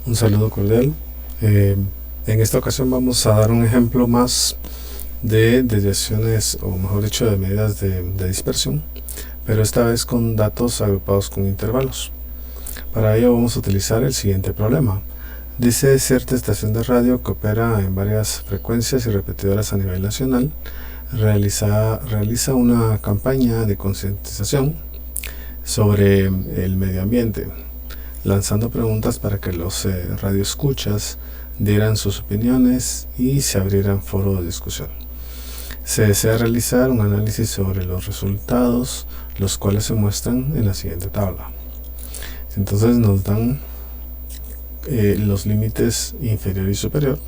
Un saludo cordial. En esta ocasión vamos a dar un ejemplo más de desviaciones, o mejor dicho, de medidas de dispersión, pero esta vez con datos agrupados con intervalos. Para ello vamos a utilizar el siguiente problema. Dice: cierta estación de radio que opera en varias frecuencias y repetidoras a nivel nacional realiza una campaña de concientización sobre el medio ambiente, lanzando preguntas para que los radioescuchas dieran sus opiniones y se abrieran foros de discusión. Se desea realizar un análisis sobre los resultados, los cuales se muestran en la siguiente tabla. Entonces nos dan los límites inferior y superior.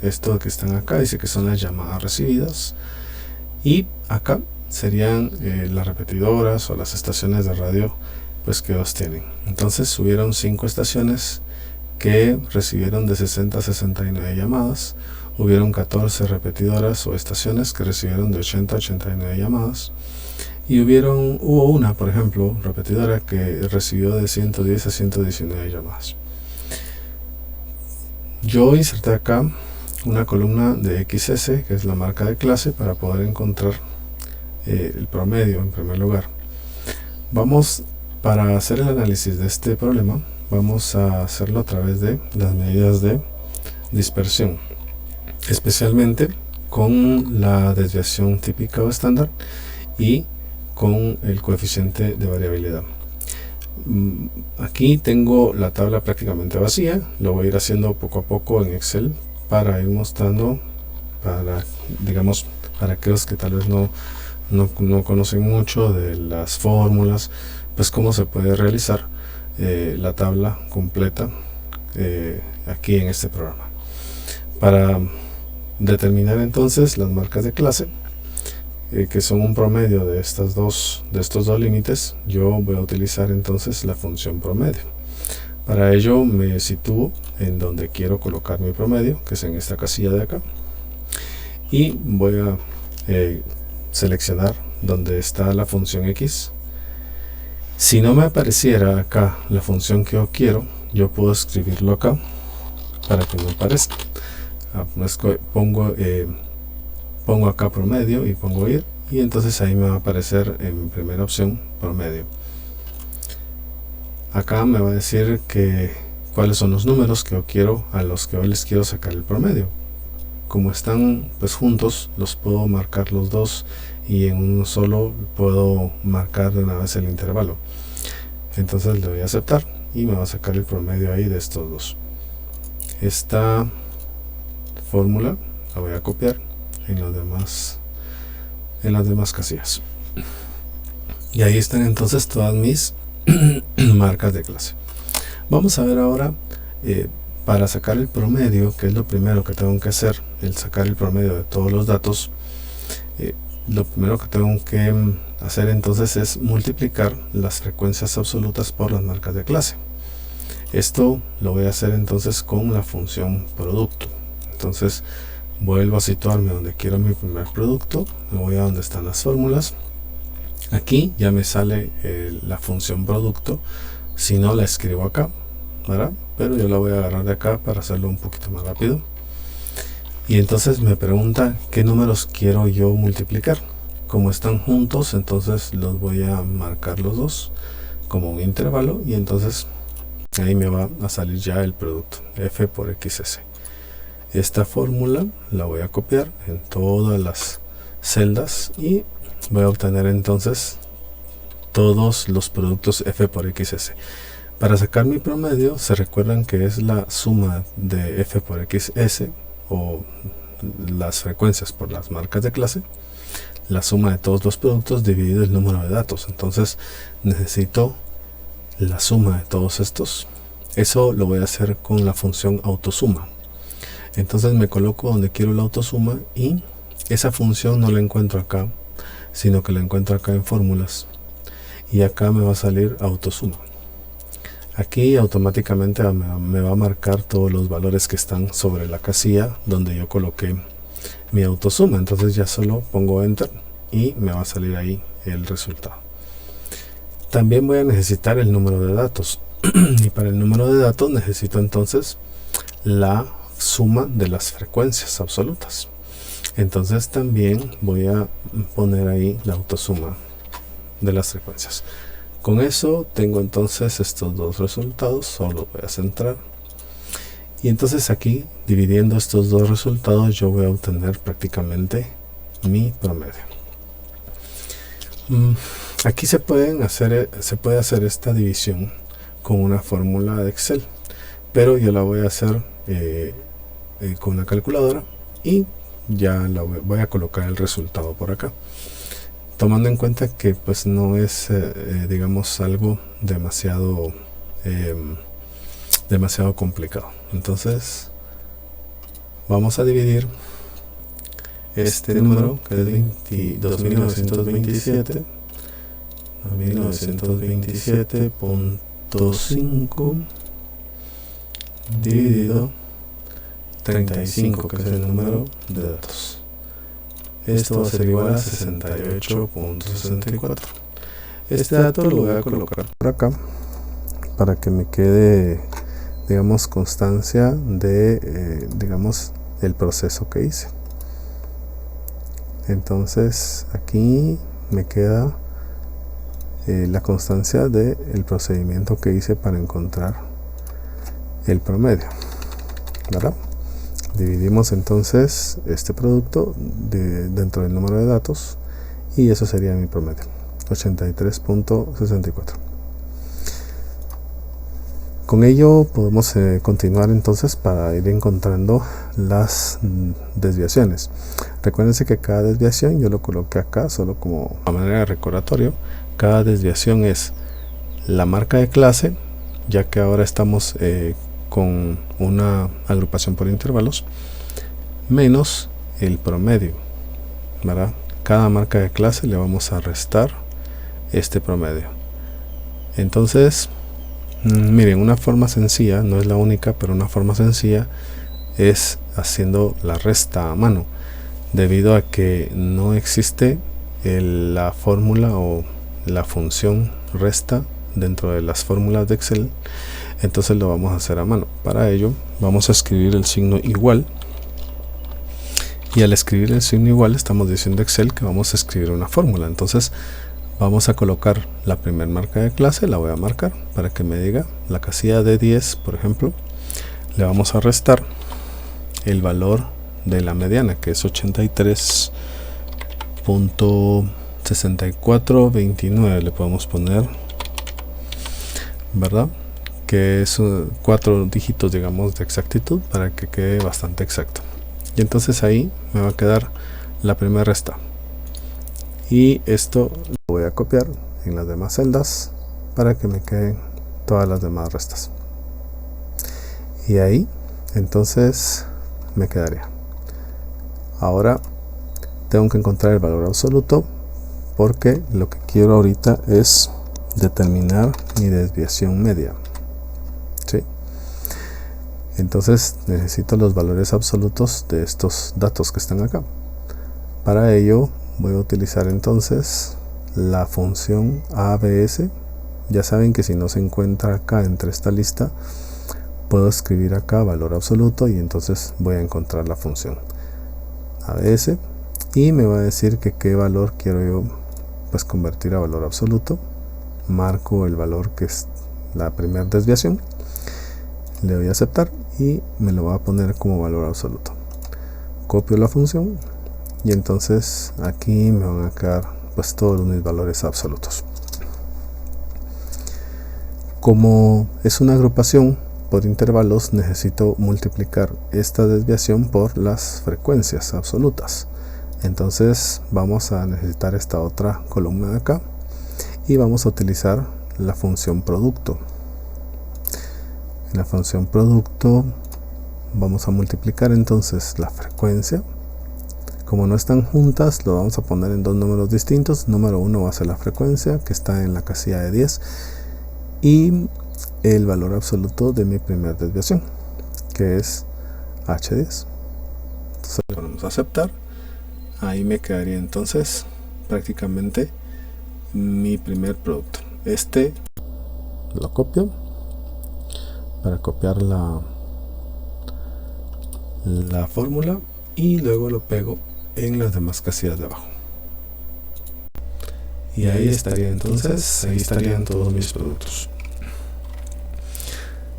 Esto que están acá dice que son las llamadas recibidas, y acá serían las repetidoras o las estaciones de radio pues que ellos tienen. Entonces hubieron 5 estaciones que recibieron de 60 a 69 llamadas, hubieron 14 repetidoras o estaciones que recibieron de 80 a 89 llamadas, y hubo una, por ejemplo, repetidora que recibió de 110 a 119 llamadas. Yo inserté acá una columna de XS, que es la marca de clase, para poder encontrar el promedio en primer lugar. Para hacer el análisis de este problema, vamos a hacerlo a través de las medidas de dispersión, especialmente con la desviación típica o estándar y con el coeficiente de variabilidad. Aquí tengo la tabla prácticamente vacía, lo voy a ir haciendo poco a poco en Excel para ir mostrando, para aquellos que tal vez no conocen mucho de las fórmulas, pues cómo se puede realizar la tabla completa aquí en este programa. Para determinar entonces las marcas de clase, que son un promedio de estos dos límites, yo voy a utilizar entonces la función promedio. Para ello me sitúo en donde quiero colocar mi promedio, que es en esta casilla de acá, y voy a seleccionar donde está la función X. Si no me apareciera acá la función que yo quiero, yo puedo escribirlo acá para que me aparezca. Pongo acá promedio y pongo ir, y entonces ahí me va a aparecer en primera opción promedio. Acá me va a decir cuáles son los números que yo quiero, a los que yo les quiero sacar el promedio. Como están pues juntos, los puedo marcar los dos, y en uno solo puedo marcar de una vez el intervalo. Entonces le voy a aceptar y me va a sacar el promedio ahí de estos dos. Esta fórmula la voy a copiar en las demás casillas, y ahí están entonces todas mis marcas de clase. Vamos a ver ahora, para sacar el promedio, que es lo primero que tengo que hacer, el sacar el promedio de todos los datos. Lo primero que tengo que hacer entonces es multiplicar las frecuencias absolutas por las marcas de clase. Esto lo voy a hacer entonces con la función producto. Entonces vuelvo a situarme donde quiero mi primer producto, me voy a donde están las fórmulas. Aquí ya me sale la función producto, si no la escribo acá, ¿verdad? Pero yo la voy a agarrar de acá para hacerlo un poquito más rápido. Y entonces me pregunta qué números quiero yo multiplicar. Como están juntos, entonces los voy a marcar los dos como un intervalo, y entonces ahí me va a salir ya el producto, F por XS. Esta fórmula la voy a copiar en todas las celdas y voy a obtener entonces todos los productos F por XS. Para sacar mi promedio, se recuerdan que es la suma de F por XS, o las frecuencias por las marcas de clase, la suma de todos los productos dividido el número de datos. Entonces necesito la suma de todos estos. Eso lo voy a hacer con la función autosuma. Entonces me coloco donde quiero la autosuma, y esa función no la encuentro acá, sino que la encuentro acá en fórmulas, y acá me va a salir autosuma. Aquí automáticamente me va a marcar todos los valores que están sobre la casilla donde yo coloqué mi autosuma. Entonces ya solo pongo enter y me va a salir ahí el resultado. También voy a necesitar el número de datos. y para el número de datos necesito entonces la suma de las frecuencias absolutas. Entonces también voy a poner ahí la autosuma de las frecuencias. Con eso tengo entonces estos dos resultados, solo voy a centrar. Y entonces aquí, dividiendo estos dos resultados, yo voy a obtener prácticamente mi promedio. Aquí se puede hacer esta división con una fórmula de Excel, pero yo la voy a hacer con una calculadora y ya voy a colocar el resultado por acá, tomando en cuenta que pues no es digamos algo demasiado complicado. Entonces vamos a dividir este número, que es 2227.5 dividido 35, que es el número de datos. Esto va a ser igual a 68.64. Este dato lo voy a colocar por acá para que me quede, digamos, constancia de digamos el proceso que hice. Entonces aquí me queda la constancia del procedimiento que hice para encontrar el promedio, ¿verdad? Dividimos entonces este producto dentro del número de datos y eso sería mi promedio, 83.64. Con ello podemos continuar entonces para ir encontrando las desviaciones. Recuérdense que cada desviación, yo lo coloqué acá solo como a manera de recordatorio, cada desviación es la marca de clase, ya que ahora estamos con una agrupación por intervalos, menos el promedio, ¿verdad? Cada marca de clase le vamos a restar este promedio. Entonces, miren, una forma sencilla, no es la única, pero una forma sencilla es haciendo la resta a mano, debido a que no existe la fórmula o la función resta dentro de las fórmulas de Excel. Entonces lo vamos a hacer a mano. Para ello vamos a escribir el signo igual, y al escribir el signo igual estamos diciendo a Excel que vamos a escribir una fórmula. Entonces vamos a colocar la primera marca de clase, la voy a marcar para que me diga la casilla de 10, por ejemplo. Le vamos a restar el valor de la mediana, que es 83.6429, le podemos poner, ¿verdad? Que es 4 dígitos, digamos, de exactitud, para que quede bastante exacto. Y entonces ahí me va a quedar la primera resta, y esto lo voy a copiar en las demás celdas para que me queden todas las demás restas, y ahí entonces me quedaría. Ahora tengo que encontrar el valor absoluto, porque lo que quiero ahorita es determinar mi desviación media. ¿Sí? Entonces necesito los valores absolutos de estos datos que están acá. Para ello voy a utilizar entonces la función ABS. Ya saben que si no se encuentra acá entre esta lista, puedo escribir acá valor absoluto y entonces voy a encontrar la función ABS y me va a decir que qué valor quiero yo pues convertir a valor absoluto. Marco el valor que es la primera desviación, le doy a aceptar y me lo va a poner como valor absoluto. Copio la función y entonces aquí me van a quedar pues todos mis valores absolutos. Como es una agrupación por intervalos, necesito multiplicar esta desviación por las frecuencias absolutas. Entonces vamos a necesitar esta otra columna de acá y vamos a utilizar la función producto. En la función producto vamos a multiplicar entonces la frecuencia. Como no están juntas, lo vamos a poner en dos números distintos. Número 1 va a ser la frecuencia, que está en la casilla de 10, y el valor absoluto de mi primera desviación, que es H10. Entonces le ponemos a aceptar. Ahí me quedaría entonces prácticamente mi primer producto. Este lo copio para copiar la fórmula y luego lo pego en las demás casillas de abajo. Y ahí estaría entonces, ahí estarían todos mis productos.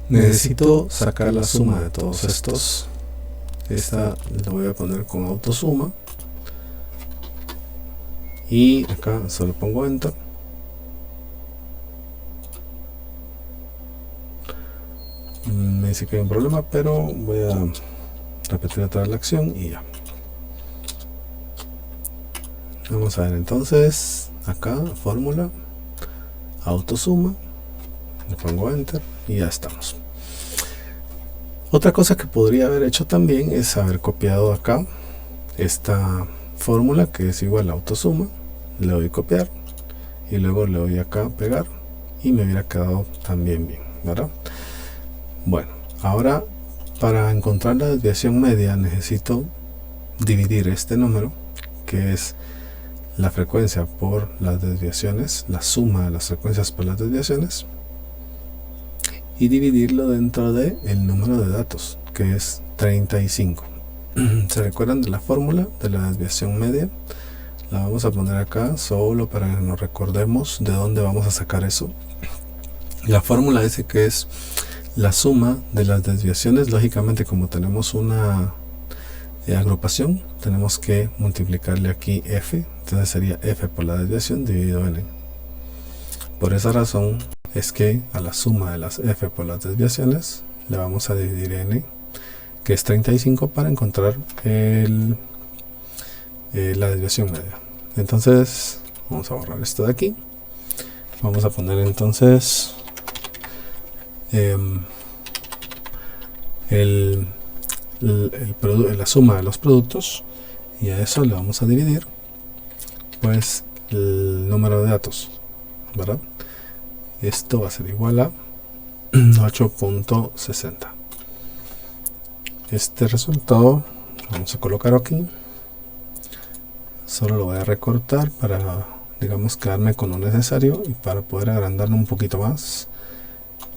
Necesito sacar la suma de todos estos. Esta la voy a poner con autosuma. Y acá solo pongo enter. Me dice que hay un problema, pero voy a repetir otra vez la acción y ya. Vamos a ver entonces, acá fórmula, autosuma, le pongo enter y ya estamos. Otra cosa que podría haber hecho también es haber copiado acá esta fórmula que es igual a autosuma, le doy copiar y luego le doy acá pegar y me hubiera quedado también bien, ¿verdad? Bueno, ahora para encontrar la desviación media necesito dividir este número, que es la frecuencia por las desviaciones, la suma de las frecuencias por las desviaciones, y dividirlo dentro de el número de datos, que es 35. ¿Se recuerdan de la fórmula de la desviación media? La vamos a poner acá solo para que nos recordemos de dónde vamos a sacar eso. La fórmula dice que es la suma de las desviaciones. Lógicamente, como tenemos una agrupación, tenemos que multiplicarle aquí f, entonces sería f por la desviación dividido n. Por esa razón es que a la suma de las f por las desviaciones le vamos a dividir n, que es 35, para encontrar la desviación media. Entonces vamos a borrar esto de aquí, vamos a poner entonces la suma de los productos, y a eso le vamos a dividir pues el número de datos, ¿verdad? Esto va a ser igual a 8.60. Este resultado lo vamos a colocar aquí, solo lo voy a recortar para, digamos, quedarme con lo necesario y para poder agrandarlo un poquito más,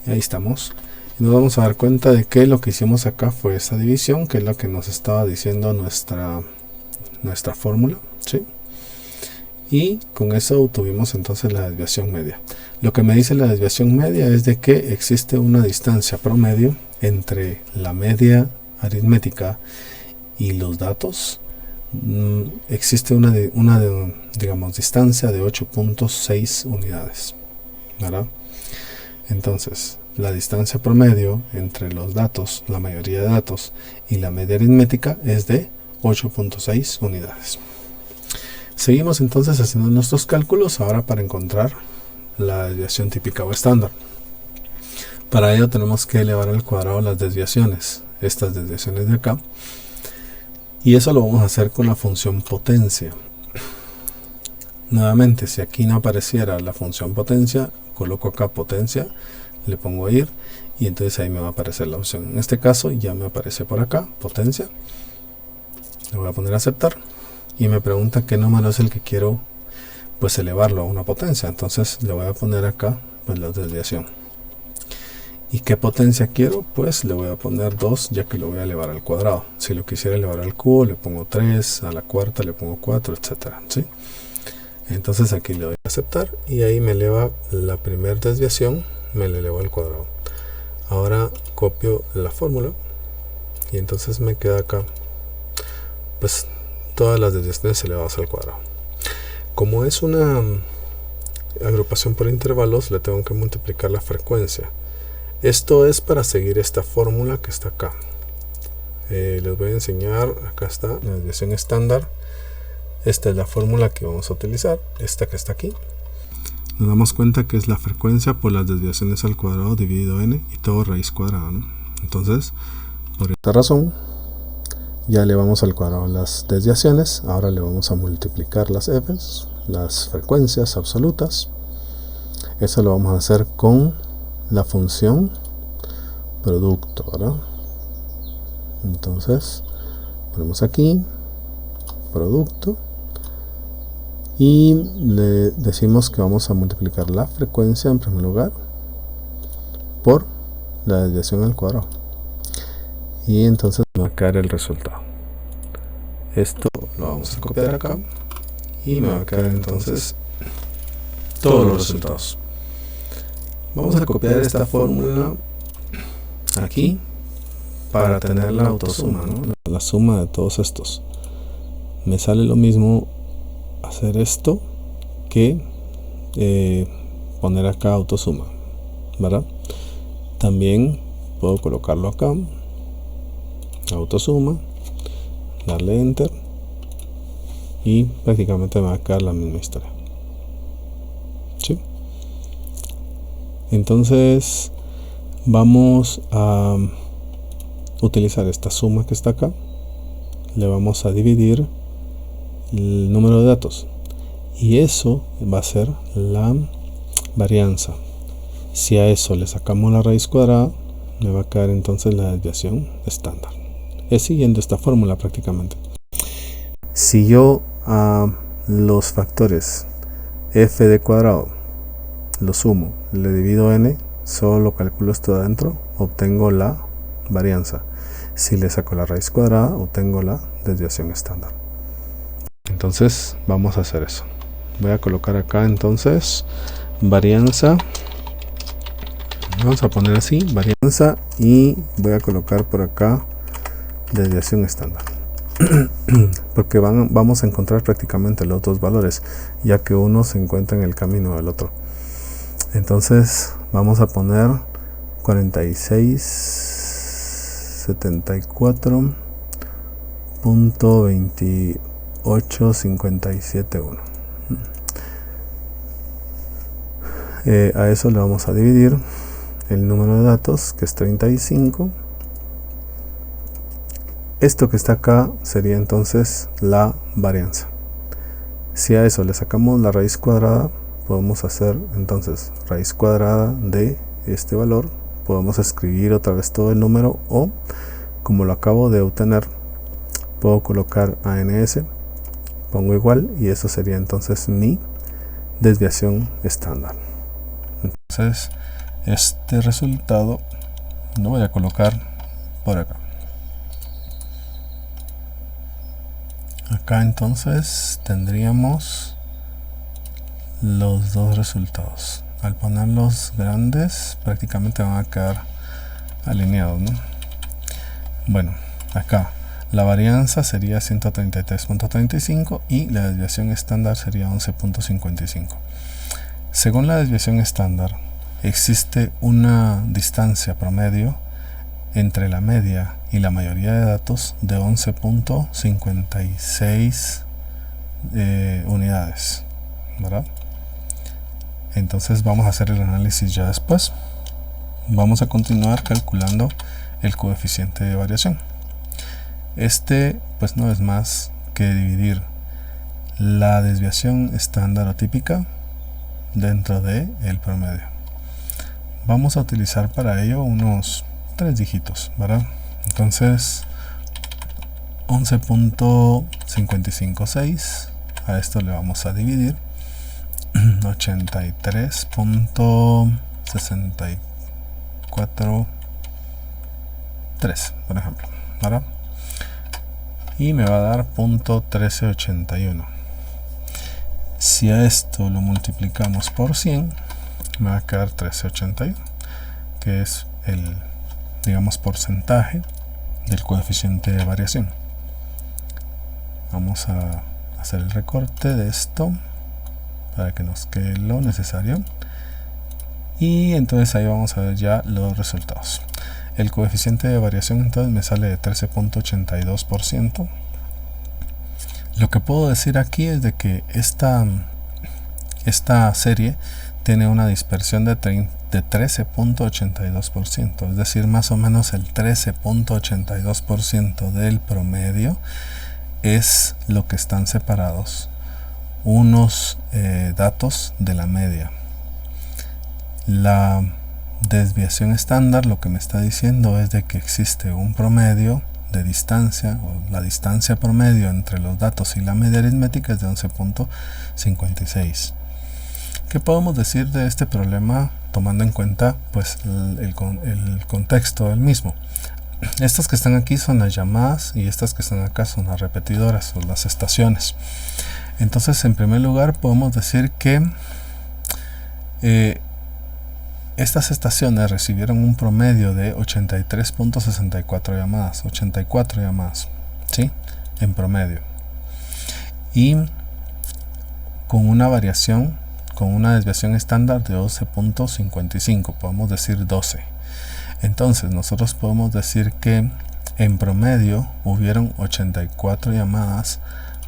y ahí estamos. Y nos vamos a dar cuenta de que lo que hicimos acá fue esta división, que es lo que nos estaba diciendo nuestra fórmula, ¿sí? Y con eso obtuvimos entonces la desviación media. Lo que me dice la desviación media es de que existe una distancia promedio entre la media aritmética y los datos. Existe una digamos, distancia de 8.6 unidades, ¿verdad? Entonces, la distancia promedio entre los datos, la mayoría de datos, y la media aritmética es de 8.6 unidades. Seguimos entonces haciendo nuestros cálculos ahora para encontrar la desviación típica o estándar. Para ello tenemos que elevar al cuadrado las desviaciones, estas desviaciones de acá, y eso lo vamos a hacer con la función potencia. Nuevamente, si aquí no apareciera la función potencia, coloco acá potencia, le pongo ir, y entonces ahí me va a aparecer la opción. En este caso ya me aparece por acá potencia, le voy a poner a aceptar y me pregunta qué número es el que quiero pues elevarlo a una potencia. Entonces le voy a poner acá pues la desviación. ¿Y qué potencia quiero? Pues le voy a poner 2, ya que lo voy a elevar al cuadrado. Si lo quisiera elevar al cubo, le pongo 3, a la cuarta le pongo 4, etcétera, ¿sí? Entonces aquí le doy a aceptar y ahí me eleva la primera desviación, me la elevo al cuadrado. Ahora copio la fórmula y entonces me queda acá pues todas las desviaciones elevadas al cuadrado. Como es una agrupación por intervalos, le tengo que multiplicar la frecuencia. Esto es para seguir esta fórmula que está acá. Les voy a enseñar, acá está la desviación estándar. Esta es la fórmula que vamos a utilizar, esta que está aquí. Nos damos cuenta que es la frecuencia por las desviaciones al cuadrado dividido n y todo raíz cuadrada, ¿no? Entonces, por esta razón, ya elevamos al cuadrado las desviaciones. Ahora le vamos a multiplicar las f's, las frecuencias absolutas. Eso lo vamos a hacer con la función producto, ¿verdad? Entonces ponemos aquí producto y le decimos que vamos a multiplicar la frecuencia en primer lugar por la desviación al cuadrado. Y entonces me va a quedar el resultado. Esto lo vamos a copiar acá. Y me va a quedar entonces todos los resultados. Vamos a copiar esta fórmula aquí para tener la autosuma, ¿no? La suma de todos estos. Me sale lo mismo hacer esto que poner acá autosuma, ¿verdad? También puedo colocarlo acá, autosuma, darle enter y prácticamente me va a quedar la misma historia. ¿Sí? Entonces vamos a utilizar esta suma que está acá, le vamos a dividir el número de datos y eso va a ser la varianza. Si a eso le sacamos la raíz cuadrada, me va a quedar entonces la desviación estándar. Es siguiendo esta fórmula prácticamente. Si yo a los factores f de cuadrado lo sumo, le divido n, solo calculo esto de adentro, obtengo la varianza. Si le saco la raíz cuadrada, obtengo la desviación estándar. Entonces vamos a hacer eso. Voy a colocar acá entonces varianza, vamos a poner así, varianza, y voy a colocar por acá desviación estándar. Porque vamos a encontrar prácticamente los dos valores, ya que uno se encuentra en el camino del otro. Entonces vamos a poner 4674.28571. A eso le vamos a dividir el número de datos, que es 35. Esto que está acá sería entonces la varianza. Si a eso le sacamos la raíz cuadrada, podemos hacer entonces raíz cuadrada de este valor. Podemos escribir otra vez todo el número, o como lo acabo de obtener, puedo colocar ANS, pongo igual, y eso sería entonces mi desviación estándar. Entonces este resultado lo voy a colocar por acá. Acá entonces tendríamos los dos resultados. Al ponerlos grandes prácticamente van a quedar alineados, ¿no? Bueno, acá la varianza sería 133.35 y la desviación estándar sería 11.55. Según la desviación estándar, existe una distancia promedio entre la media y la mayoría de datos de 11.56 unidades, ¿verdad? Entonces vamos a hacer el análisis ya después. Vamos a continuar calculando el coeficiente de variación. Este pues no es más que dividir la desviación estándar o típica dentro del promedio. Vamos a utilizar para ello unos 3 dígitos, ¿verdad? Entonces 11.556, a esto le vamos a dividir 83.643, por ejemplo, ¿verdad? Y me va a dar .1381. Si a esto lo multiplicamos por 100, me va a quedar 1381, que es el, digamos, porcentaje del coeficiente de variación. Vamos a hacer el recorte de esto para que nos quede lo necesario, y entonces ahí vamos a ver ya los resultados. El coeficiente de variación entonces me sale de 13.82%. Lo que puedo decir aquí es de que esta serie tiene una dispersión de 13.82%, es decir, más o menos el 13.82% del promedio es lo que están separados unos datos de la media. La desviación estándar lo que me está diciendo es de que existe un promedio de distancia, o la distancia promedio entre los datos y la media aritmética es de 11.56. ¿Qué podemos decir de este problema tomando en cuenta pues el contexto del mismo. Estas que están aquí son las llamadas y estas que están acá son las repetidoras o las estaciones. Entonces, en primer lugar podemos decir que estas estaciones recibieron un promedio de 83.64 llamadas, 84 llamadas, ¿sí? En promedio. Y con una variación, con una desviación estándar de 12.55, podemos decir 12. Entonces, nosotros podemos decir que en promedio hubieron 84 llamadas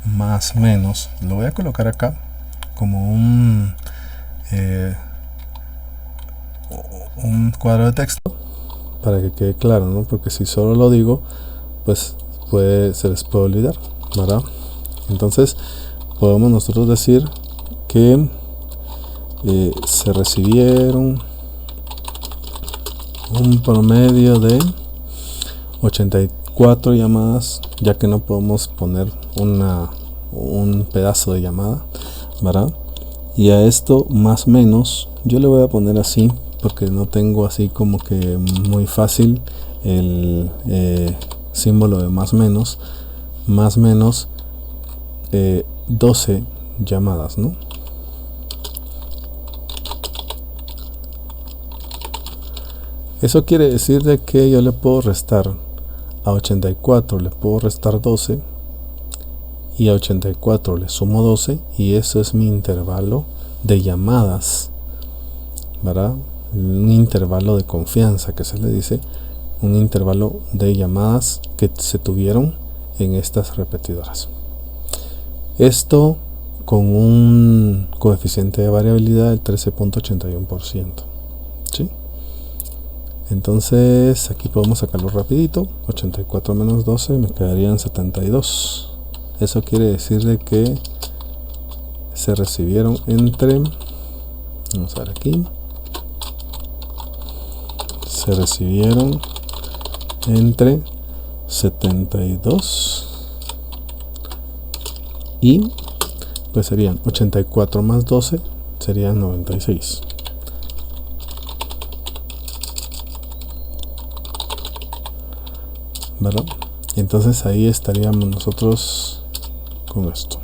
más o menos. Lo voy a colocar acá como un cuadro de texto para que quede claro, ¿no? Porque si solo lo digo, pues se les puede olvidar, ¿verdad? Entonces podemos nosotros decir que se recibieron un promedio de 84 llamadas, ya que no podemos poner un pedazo de llamada, ¿verdad? Y a esto más menos yo le voy a poner así porque no tengo así como que muy fácil el símbolo de más menos 12 llamadas, ¿no? Eso quiere decir de que yo le puedo restar a 84, le puedo restar 12 y a 84 le sumo 12 y eso es mi intervalo de llamadas, ¿verdad? Un intervalo de confianza que se le dice, un intervalo de llamadas que se tuvieron en estas repetidoras. Esto con un coeficiente de variabilidad del 13.81%, ¿sí? Entonces aquí podemos sacarlo rapidito. 84 menos 12 me quedarían 72. Eso quiere decir de que se recibieron entre, vamos a ver aquí, se recibieron entre 72 y pues serían 84 más 12 serían 96. ¿Verdad? Entonces ahí estaríamos nosotros con esto.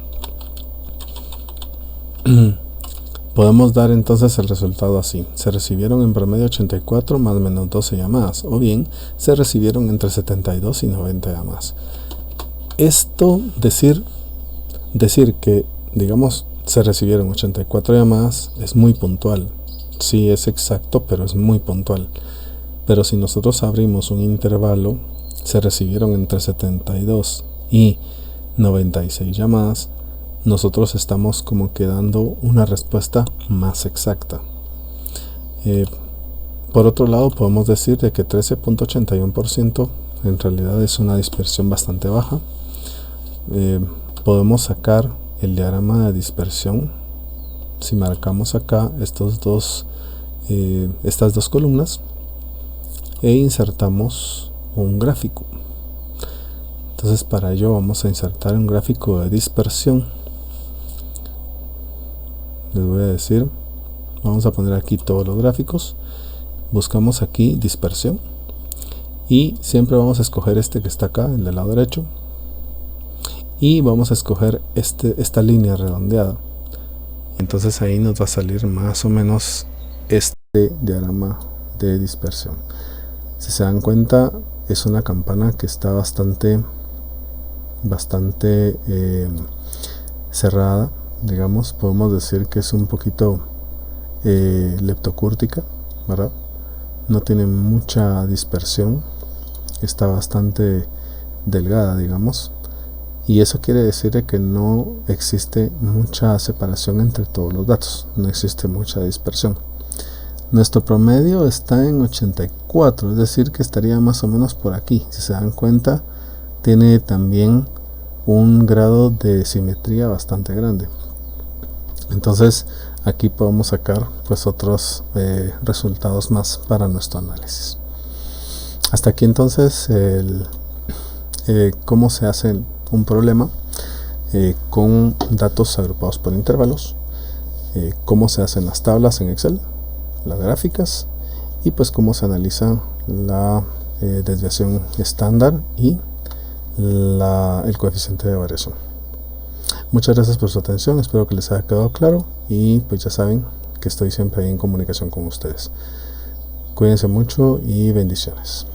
Podemos dar entonces el resultado así: se recibieron en promedio 84 más menos 12 llamadas, o bien se recibieron entre 72 y 90 llamadas. Esto decir que digamos se recibieron 84 llamadas es muy puntual. Sí, es exacto, pero es muy puntual. Pero si nosotros abrimos un intervalo, se recibieron entre 72 y 96 llamadas, nosotros estamos como que dando una respuesta más exacta. Por otro lado, podemos decir de que 13.81% en realidad es una dispersión bastante baja. Podemos sacar el diagrama de dispersión si marcamos acá estas dos columnas e insertamos un gráfico. Entonces para ello vamos a insertar un gráfico de dispersión. Les voy a decir, vamos a poner aquí todos los gráficos, buscamos aquí dispersión y siempre vamos a escoger este que está acá, el del lado derecho, y vamos a escoger esta línea redondeada. Entonces ahí nos va a salir más o menos este diagrama de dispersión. Si se dan cuenta, es una campana que está bastante cerrada, digamos. Podemos decir que es un poquito leptocúrtica, ¿verdad? No tiene mucha dispersión, está bastante delgada, digamos, y eso quiere decir que no existe mucha separación entre todos los datos, no existe mucha dispersión. Nuestro promedio está en 84, es decir que estaría más o menos por aquí. Si se dan cuenta, tiene también un grado de simetría bastante grande. Entonces aquí podemos sacar pues otros resultados más para nuestro análisis. Hasta aquí entonces cómo se hace un problema con datos agrupados por intervalos, cómo se hacen las tablas en Excel, las gráficas y pues cómo se analiza la desviación estándar y el coeficiente de variación. Muchas gracias por su atención, espero que les haya quedado claro y pues ya saben que estoy siempre ahí en comunicación con ustedes. Cuídense mucho y bendiciones.